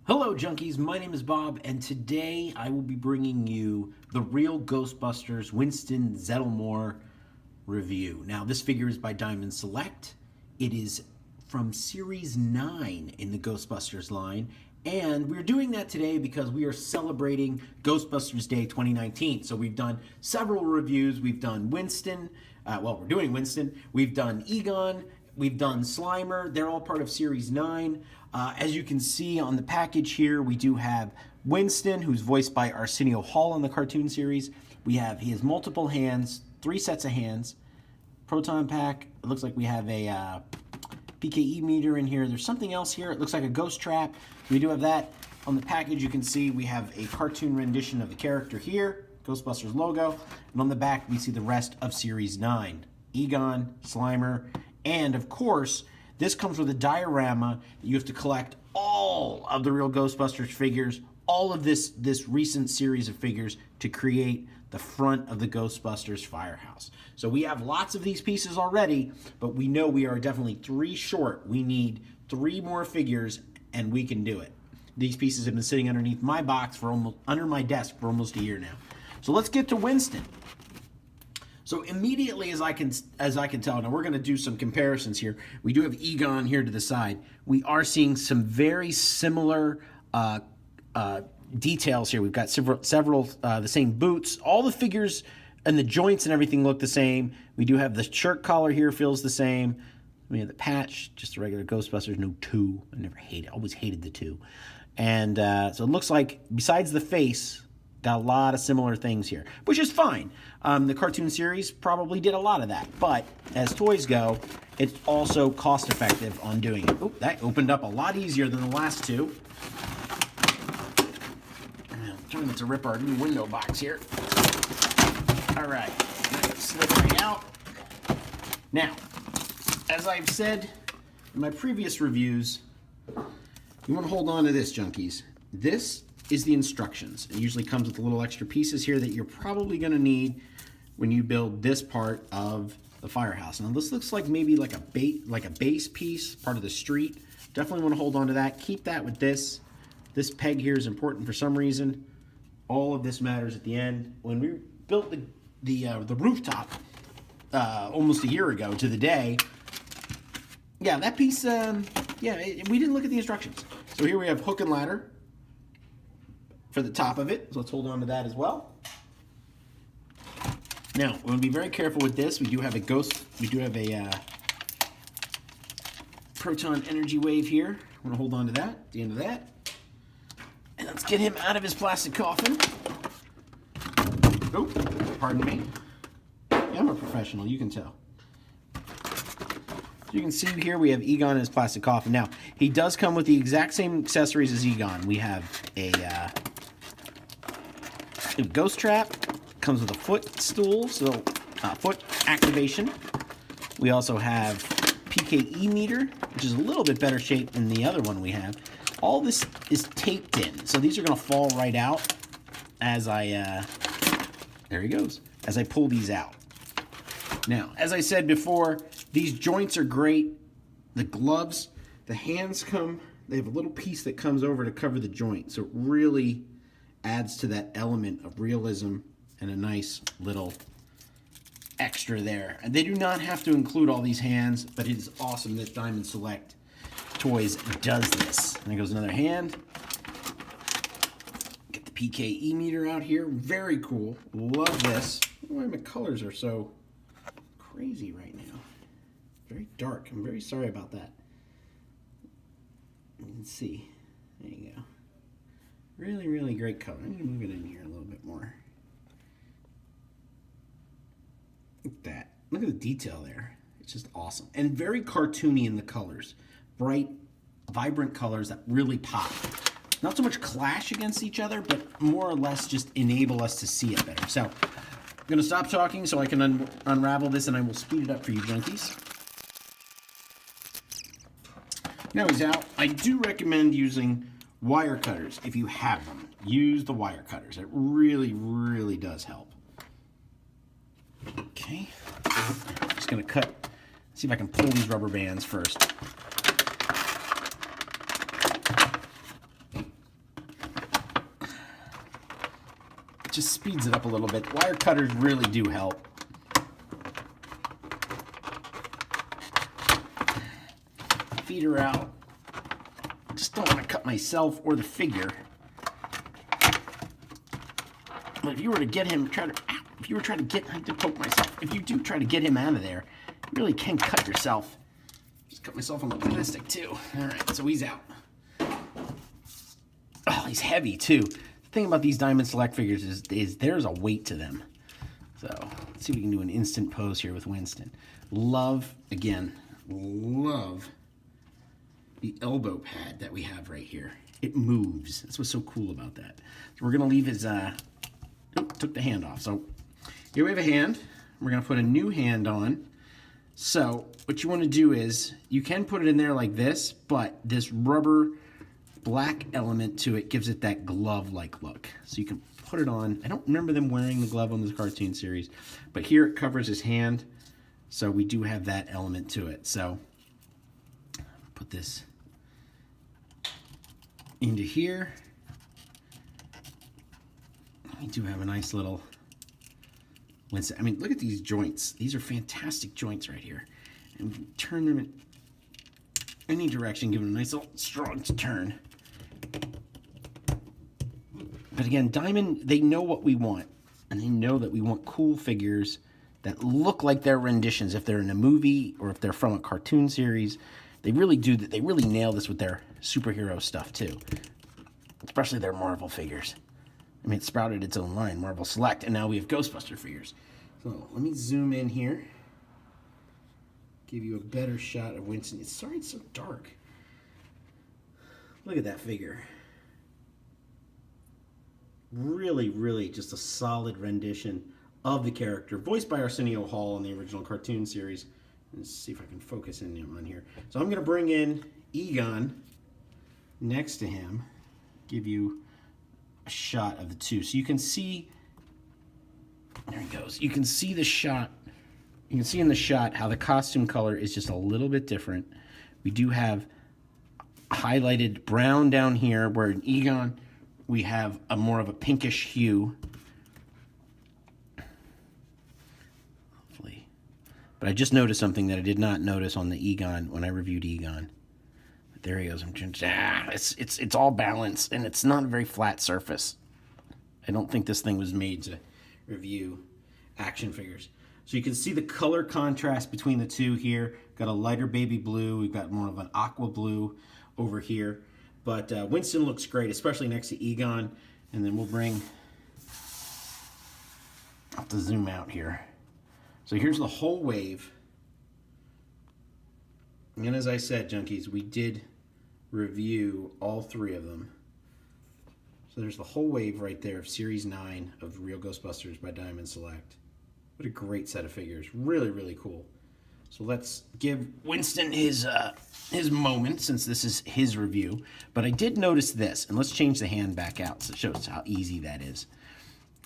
Hello junkies, my name is Bob and today I will be bringing you the Real Ghostbusters Winston Zeddemore review. Now this figure is by Diamond Select. It is from Series 9 in the Ghostbusters line, and we're doing that today because we are celebrating Ghostbusters Day 2019. So we've done several reviews. We've done Winston, we're doing Winston. We've done Egon. We've done Slimer. They're all part of Series 9. As you can see on the package here, we do have Winston, who's voiced by Arsenio Hall in the cartoon series. He has multiple hands, 3 sets of hands. Proton pack. It looks like we have a PKE meter in here. There's something else here. It looks like a ghost trap. We do have that. On the package, you can see we have a cartoon rendition of the character here, Ghostbusters logo. And on the back, we see the rest of Series 9. Egon, Slimer, and of course, this comes with a diorama that you have to collect all of the Real Ghostbusters figures, all of this recent series of figures to create the front of the Ghostbusters firehouse. So we have lots of these pieces already, but we know we are definitely 3 short. We need 3 more figures and we can do it. These pieces have been sitting underneath my box under my desk for almost a year now. So let's get to Winston. So immediately as I can tell, now we're going to do some comparisons here. We do have Egon here to the side. We are seeing some very similar details here. We've got several the same boots. All the figures and the joints and everything look the same. We do have the shirt collar here, feels the same. We have the patch, just a regular Ghostbusters, no 2. Always hated the 2. And so it looks like besides the face, got a lot of similar things here, which is fine. The cartoon series probably did a lot of that, but as toys go, it's also cost effective on doing it. Oop, that opened up a lot easier than the last 2. I'm trying to rip our new window box here. All right, slip right out. Now, as I've said in my previous reviews, you want to hold on to this, junkies. This is the instructions. It usually comes with little extra pieces here that you're probably going to need when you build this part of the firehouse. Now this looks like maybe like a base piece, part of the street. Definitely want to hold on to that. Keep that with this. This peg here is important for some reason. All of this matters at the end. When we built the rooftop almost a year ago to the day, yeah, that piece, we didn't look at the instructions. So here we have hook and ladder for the top of it, so let's hold on to that as well. Now, we're going to be very careful with this. We do have a proton energy wave here. I'm going to hold on to that at the end of that. And let's get him out of his plastic coffin. Oh, pardon me. Yeah, I'm a professional, you can tell. So you can see here we have Egon in his plastic coffin. Now, he does come with the exact same accessories as Egon. We have a ghost trap, comes with a footstool, so foot activation. We also have PKE meter, which is a little bit better shape than the other one we have. All this is taped in, so these are going to fall right out as there he goes, as I pull these out. Now, as I said before, these joints are great. The gloves, the hands they have a little piece that comes over to cover the joint, so it really adds to that element of realism and a nice little extra there. And they do not have to include all these hands, but it is awesome that Diamond Select Toys does this. And there goes another hand. Get the PKE meter out here. Very cool. Love this. I don't know why my colors are so crazy right now. Very dark. I'm very sorry about that. You can see. There you go. Really, really great color. I'm going to move it in here a little bit more. Look at that. Look at the detail there. It's just awesome. And very cartoony in the colors. Bright, vibrant colors that really pop. Not so much clash against each other, but more or less just enable us to see it better. So, I'm going to stop talking so I can unravel this, and I will speed it up for you junkies. Now he's out. I do recommend using wire cutters, if you have them. Use the wire cutters. It really, really does help. Okay. I'm just going to see if I can pull these rubber bands first. just speeds it up a little bit. Wire cutters really do help. Feet are out. Just don't want to cut myself or the figure. But if you were to get him, if you were trying to get, I did poke myself. If you do try to get him out of there, you really can cut yourself. Just cut myself on the plastic too. All right, so he's out. Oh, he's heavy too. The thing about these Diamond Select figures is there's a weight to them. So let's see if we can do an instant pose here with Winston. Love, again, love the elbow pad that we have right here. It moves. That's what's so cool about that. So we're gonna leave his, took the hand off. So here we have a hand. We're gonna put a new hand on. So what you wanna do is, you can put it in there like this, but this rubber black element to it gives it that glove-like look. So you can put it on. I don't remember them wearing the glove on this cartoon series, but here it covers his hand. So we do have that element to it. So put this into here. We do have a nice little, I mean, look at these joints. These are fantastic joints right here. And we can turn them in any direction, give them a nice little strong turn. But again, Diamond, they know what we want. And they know that we want cool figures that look like their renditions. If they're in a movie or if they're from a cartoon series, they really do that. They really nail this with their superhero stuff too. Especially their Marvel figures. I mean, it sprouted its own line, Marvel Select, and now we have Ghostbuster figures. So let me zoom in here. Give you a better shot of Winston. Sorry it's so dark. Look at that figure. Really, really just a solid rendition of the character, voiced by Arsenio Hall in the original cartoon series. Let's see if I can focus in on here. So I'm going to bring in Egon next to him, give you a shot of the two. So you can see, there he goes. You can see the shot. You can see in the shot how the costume color is just a little bit different. We do have highlighted brown down here, where in Egon we have a more of a pinkish hue. Hopefully. But I just noticed something that I did not notice on the Egon when I reviewed Egon. But there he goes. It's all balanced, and it's not a very flat surface. I don't think this thing was made to review action figures. So you can see the color contrast between the two here. Got a lighter baby blue. We've got more of an aqua blue over here. But Winston looks great, especially next to Egon. And then we'll bring, I'll have to zoom out here. So here's the whole wave. And as I said, junkies, we did review all three of them. So there's the whole wave right there of Series 9 of Real Ghostbusters by Diamond Select. What a great set of figures. Really, really cool. So let's give Winston his moment, since this is his review. But I did notice this, and let's change the hand back out so it shows how easy that is.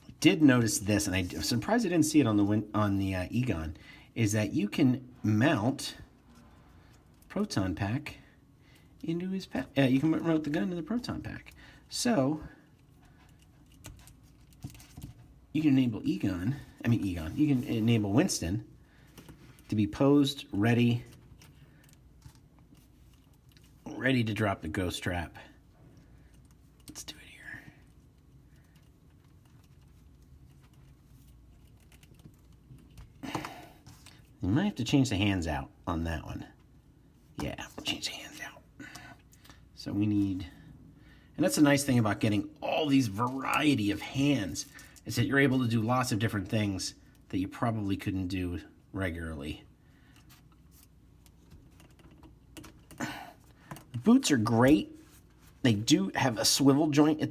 I did notice this, and I'm surprised I didn't see it on the Egon, is that you can mount proton pack into his pack. You can mount the gun to the proton pack. So you can enable you can enable Winston to be posed, ready to drop the ghost trap. Let's do it here. You might have to change the hands out on that one. Yeah, we'll change the hands out. So we need, and that's the nice thing about getting all these variety of hands, is that you're able to do lots of different things that you probably couldn't do regularly. The boots are great. They do have a swivel joint at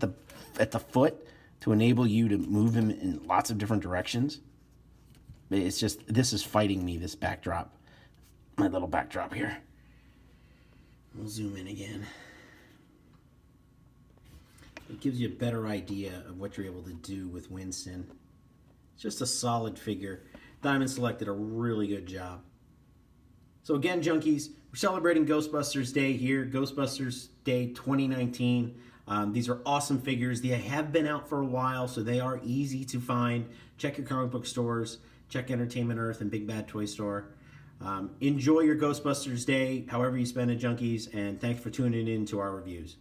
the foot to enable you to move him in lots of different directions. It's just, this is fighting me, this backdrop. My little backdrop here. We'll zoom in again. It gives you a better idea of what you're able to do with Winston. It's just a solid figure. Diamond Select did a really good job. So again, junkies, we're celebrating Ghostbusters Day here, Ghostbusters Day 2019. These are awesome figures. They have been out for a while, so they are easy to find. Check your comic book stores, check Entertainment Earth and Big Bad Toy Store. Enjoy your Ghostbusters Day, however you spend it, junkies, and thanks for tuning in to our reviews.